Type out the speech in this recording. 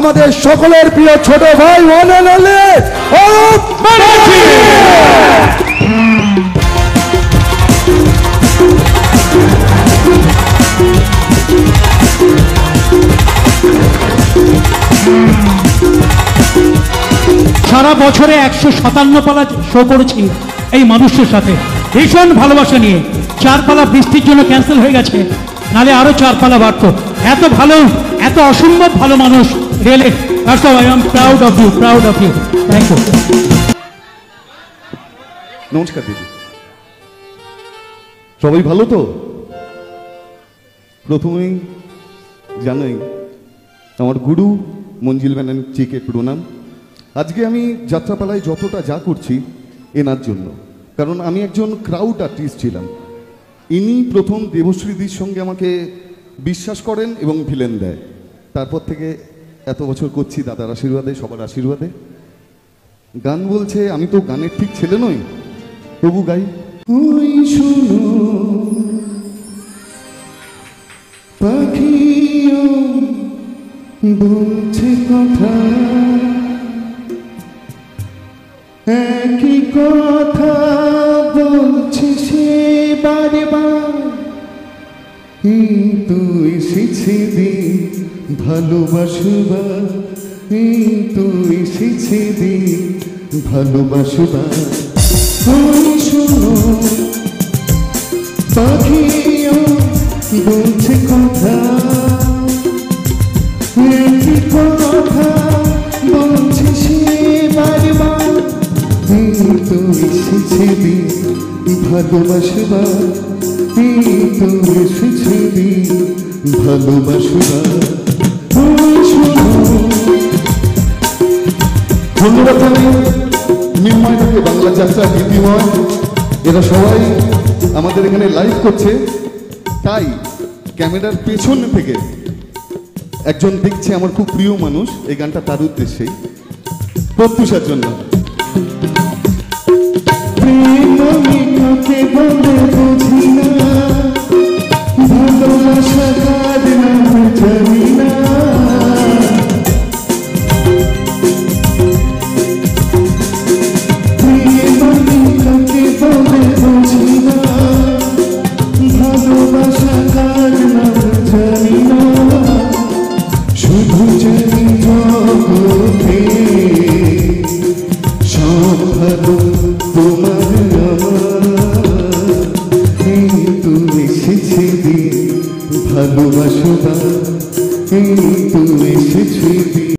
আমাদের সকলের প্রিয় ছোট ভাই one and only Arup Banerjee. সারা বছরে 157 পালা শো করেছি এই মানুষের সাথে ভীষণ ভালোবাসা নিয়ে। 4 পালা বৃষ্টির জন্য ক্যান্সেল হয়ে গেছে, নালে আরো 4 পালা বাড়ত। এত ভালো, এত অসম্ভব ভালো মানুষ। Really that's why I am proud of you, proud of you. Thank you. নমস্কার দিদি, সবাই ভালো তো? প্রথমেই জানাই আমার গুরু মঞ্জিল ব্যানার্জিকে প্রণাম। আজকে আমি যাত্রাপালায় যতটা যা করছি এনার জন্য, কারণ আমি একজন ক্রাউড আর্টিস্ট ছিলাম। ইনি প্রথম দেবশ্রীদির সঙ্গে আমাকে বিশ্বাস করেন এবং ভিলেন দেয়। তারপর থেকে এত বছর করছি দাদার আশীর্বাদে, সবার আশীর্বাদে। গান বলছে, আমি তো গানের ঠিক ছেলে নই, তবু গাই। ওই শুনো পাখিও বলছে কথা, একই কথা বলছে সে বারে বার। এই তো এসেছে দিন ভালোবাসবার, এই তো এসেছে দিন ভালোবাসবার। ওই শোনো পাখিও বলছে কথা, একই কথা বলছে সে বারবার। এই তো এসেছে দিন ভালোবাসবার, এই তো এসেছে দিন ভালোবাসবার। ধন্যবাদ জানাই মিনময় থেকে বাংলা যাত্রা, গীতিময়, এরা সবাই আমাদের এখানে লাইভ করছে। তাই ক্যামেরার পেছন থেকে একজন দেখছে আমার খুব প্রিয় মানুষ, এই গানটা তার উদ্দেশ্যেই, প্রত্যুষার জন্য। প্রেম আমি কাকে বলে বুঝি না, ভালোবাসা কার নাম জানি